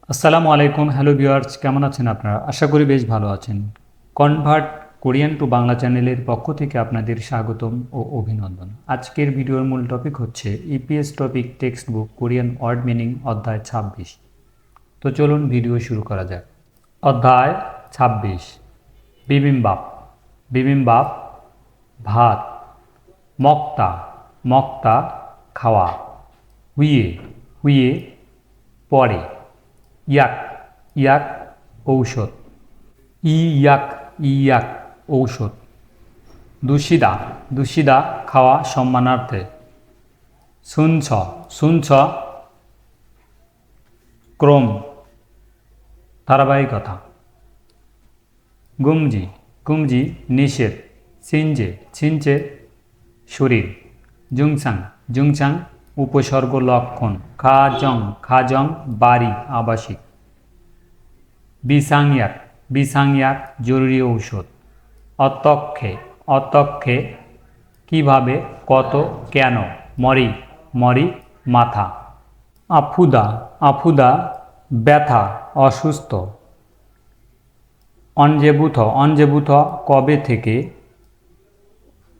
আসসালামু আলাইকুম, hello viewers, কেমন আছেন আপনারা? আশা করি বেশ ভালো আছেন। কনভার্ট কোরিয়ান টু বাংলা চ্যানেলের পক্ষ থেকে আপনাদের স্বাগতম ও অভিনন্দন। আজকের ভিডিওর মূল টপিক হচ্ছে EPS topic text book Korean word meaning অধ্যায় 26। তো চলুন ভিডিও শুরু করা যাক। অধ্যায় 26। বিবিম্বাপ। বিবিম্বাপ ভাত। মক্তা। মক্তা খাওয়া। হুইয়ে। হুইয়ে পরে। ইয়াক। ইয়াক ঔষধ। ইয়াক। ইয়াক ঔষধ। দুশিদা। দুশিদা খাওয়া সম্মানার্থে। শুনছ। শুনছ ক্রম ধারাবাহিকতা। গুমজি। গুমজি নিষেধ। ছিনজে। ছিনচে শরীর। জুংসাং। জুংসাং উপসর্গ লক্ষণ। খাজং। খাজং বাড়ি আবাসিক। বিসাংয়াক। বিসাংয়াক জরুরি ঔষধ। অতক্ষে। অতক্ষে কিভাবে, কত, কেন। মরি। মরি মাথা। আফুদা। আফুদা ব্যথা, অসুস্থ। অঞ্জেবুথ। অঞ্জেবুথ কবে থেকে।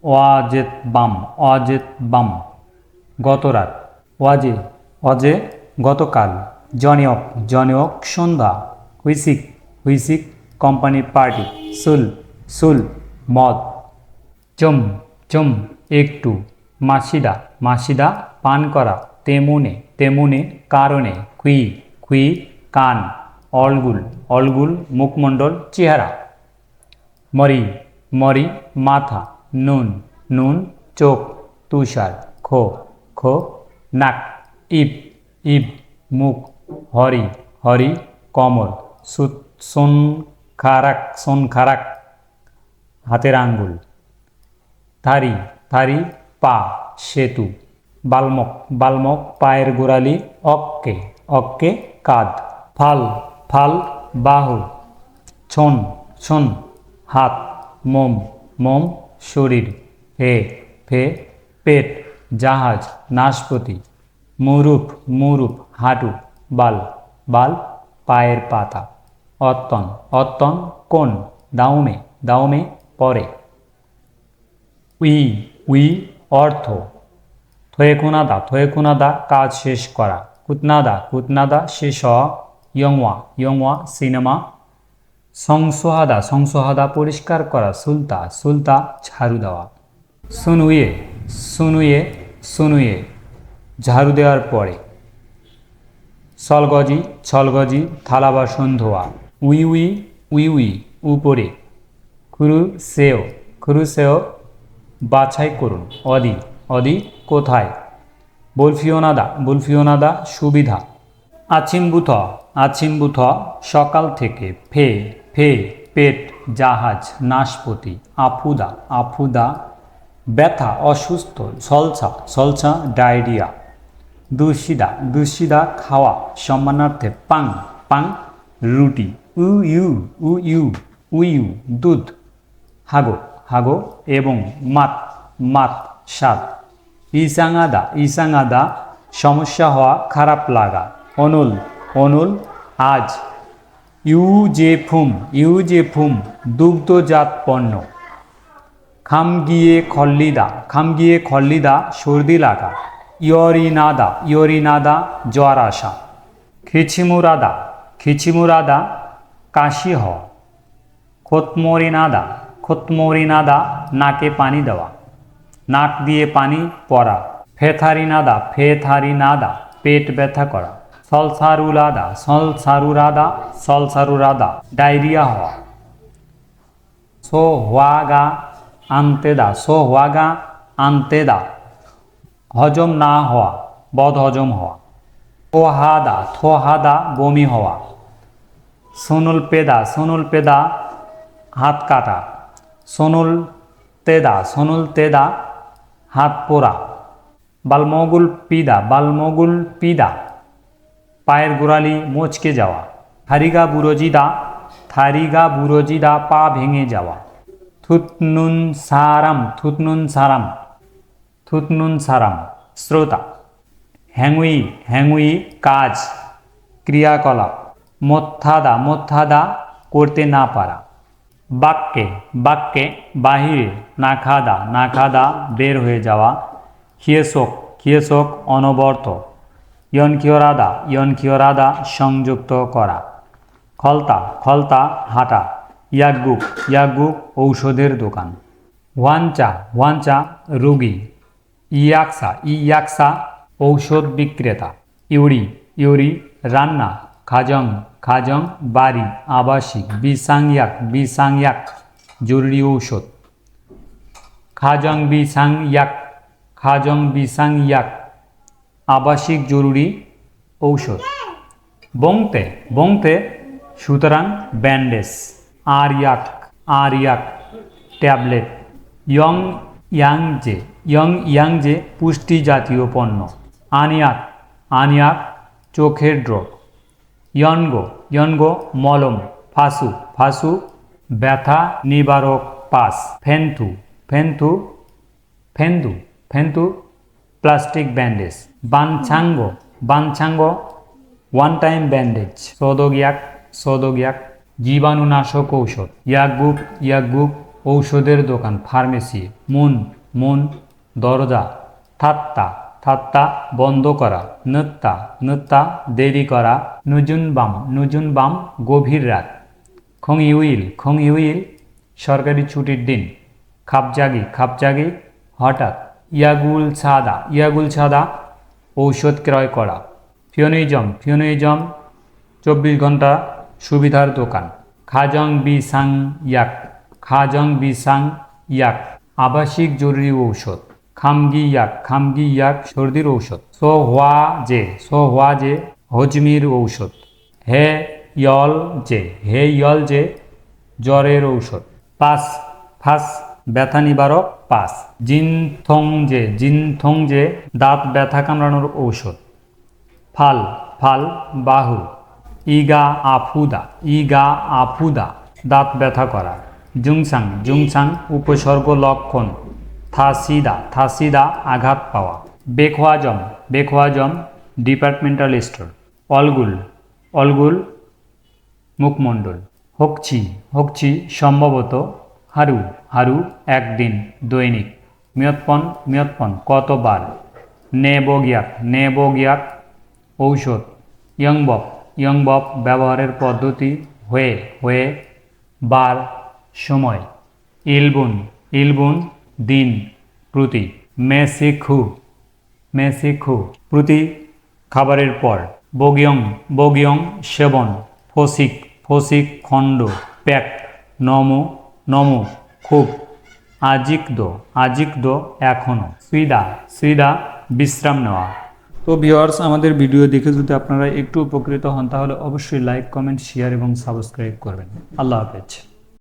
ওয়াজেত বাম। ওয়াজেত বাম গতরাত। ওয়াজে। অজে গতকাল। জনিয়ক। জনিয়ক সন্ধ্যা। হুইসিক। হুইসিক কোম্পানি পার্টি। সুল। সুল মদ। চুম। চুম একটু। মাসিদা। মাসিদা পান করা। তেমুনে। তেমুনে কারণে। খুই। খুই কান। অলগুল। অলগুল মুখমণ্ডল চেহারা। মরি। মরি মাথা। নুন। নুন চোখ। তুষার। খো। খো নাক। ইব। ইব মুখ। হরি। হরি কমল। সোন খারাক। সোন খারাক হাতের আঙ্গুল। থারি। থারি পা। সেতু। বালমক। বালমক পায়ের গোড়ালি। অক্কে। অক্কে কাঁধ। ফাল। ফাল বাহু। ছন। ছন হাত। মোম। মোম শরীর। ফে। ফে পেট। জাহাজ। নাশপতি। মুরুপ। মুরুপ হাঁটু। বাল। বাল পায়ের পাতা। অত্তন। অত্তন কোন। দাউমে। দাউমে পরে। উই। উই অর্থ। থয়েকুনাদা। থয়েকুনাদা কাজ শেষ করা। কুতনাদা। কুতনাদা শেষ হওয়া। ইয়ংওয়া। ইয়ংওয়া সিনেমা। সংসহাদা। সংসহাদা পরিষ্কার করা। সুলতা। সুলতা ঝাড়ু দেওয়া। সুনুয়ে। সুনুয়ে। সুনুয়ে ঝাড়ু দেওয়ার পরে। সলগজি। ছলগজি থালা বাসন ধোয়া। We we. উই উই উপরে। খুরুসেও। খুরুসেও বাছাই করুন। অদি। অদি কোথায়। বলফিওনাদা। বলফিওনাদা সুবিধা। আছিমবুথ। আছিমবুথ সকাল থেকে। ফে। ফে পেট। জাহাজ। নাশপতি। আফুদা। আফুদা ব্যথা, অসুস্থ। সলসা। সলসা ডায়রিয়া। দুশিদা। দুশিদা খাওয়া সম্মানার্থে। পাং। পাং রুটি। উ ইউ। Uh you. উইউ দুধ। হাগো। হাগো এবং মাত। মাত স্বাদ। ইসাঙাদা। ইসাঙাদা সমস্যা হওয়া, খারাপ লাগা। অনুল। অনুল আজ। ইউজেফুম। ইউজেফুম দুগ্ধজাত পণ্য। খামগিয়ে খল্লিদা। খামগিয়ে খল্লিদা সর্দি লাগা। ইয়রিনাদা। ইয়রিনাদা জ্বর আসা। খিচিমুরাদা। খিচিমুরাদা কাশি হওয়া। খোতমরিনাদা। খোতমরিনাদা নাকে পানি দেওয়া। নাক দিয়ে পানি পড়া। ফেথারিনাদা। ফেথারিনাদা পেট ব্যথা করা। সলসারুলাদা। সলসারুরাদা। সলসারুরাদা ডায়রিয়া হওয়া। সোহওয়াগা আন্তেদা। সোহওয়াগা আন্তেদা হজম না হওয়া, বদ হজম হওয়া। থোহাদা। থোহাদা বমি হওয়া। সোনুল পেদা। সোনুল পেদা হাত কাটা। সোনুল তেদা। সোনুল তেদা হাত পোড়া। বালমগুল পিদা। বালমগুল পিদা পায়ের গোড়ালি মোচকে যাওয়া। থারিগা বুরজিদা। থারিগা বুরজিদা পা ভেঙে যাওয়া। থুতনুন সারাম। থুতনুন সারাম। থুতনুন সারাম শ্রোতা। হ্যাংউই। হ্যাংউই কাজ, ক্রিয়াকলাপ। মোত্থাদা করতে না পারা। বাক্যে বাহিরে, না খাদা বের হয়ে যাওয়া। হিয়েসক অনবরত। ইয়নকিয়রাদা সংযুক্ত করা। খলতা হাঁটা। ইয়াগুক ঔষধের দোকান। ওয়ানচা রোগী। ইয়াকসা ঔষধ বিক্রেতা। ইউরি রান্না। খাজং বাড়ি আবাসিক। বিসাংয়াক জরুরি ঔষধ। খাজং বিসাংয়াক আবাসিক জরুরি ঔষধ। বংতে সুতরাং ব্যান্ডেজ। আরিয়াক ট্যাবলেট। ইয়াংজে পুষ্টি জাতীয় পণ্য। আনিয়াক চোখের ড্রপ। ইয়নগো মলম। ফাসু ব্যথা নিবারক পাস। ফেন্থু প্লাস্টিক ব্যান্ডেজ। বানছাঙ্গ ওয়ান টাইম ব্যান্ডেজ। সদগিয়াক জীবাণুনাশক ঔষধ। ইয়াগুক ঔষধের দোকান ফার্মেসি। মুন দরজা। থাত্তা বন্ধ করা। নত্তা দেরি করা। নুজুনবাম গভীর রাত। খংইউইল সরকারি ছুটির দিন। খাপজাগি হঠাৎ। ইয়াগুলছাদা ঔষধ ক্রয় করা। ফিওনিজম 24 ঘন্টা সুবিধার দোকান। খাজং বিসাংয়াক আবাসিক জরুরি ঔষধ। খামগিয়াক সর্দির ঔষধ। সোহওয়াজে হজমির ঔষধ। হে ইয়লজে জ্বরের ঔষধ। ফাস ব্যথা নিবারক পাস। জিনথংজে দাঁত ব্যথা কামড়ানোর ঔষধ। ফাল বাহু। ইগা আফুদা দাঁত ব্যথা করা। জুংসাং উপসর্গ লক্ষণ। থাসিদা আঘাত পাওয়া। বেখোয়াজম ডিপার্টমেন্টাল স্টোর। অলগুল মুখমণ্ডল। হকছি সম্ভবত। হারু একদিন দৈনিক। মিয়ৎপন কতবার। নেবগিয়াক ঔষধ। ইয়ংবপ ব্যবহারের পদ্ধতি। হয়ে বার সময়। ইলবুন দিন প্রতি। মেসিখু প্রতি খাবারের পর। বগিয়ং সেবন। ফসিক খণ্ড। প্যাক নমো খুব। আজিকদো এখনো। সুইদা বিশ্রাম নেওয়া। তো ভিউয়ার্স, আমাদের ভিডিও দেখে যদি আপনারা একটু উপকৃত হন তাহলে অবশ্যই লাইক, কমেন্ট, শেয়ার এবং সাবস্ক্রাইব করবেন। আল্লাহ হাফেজ।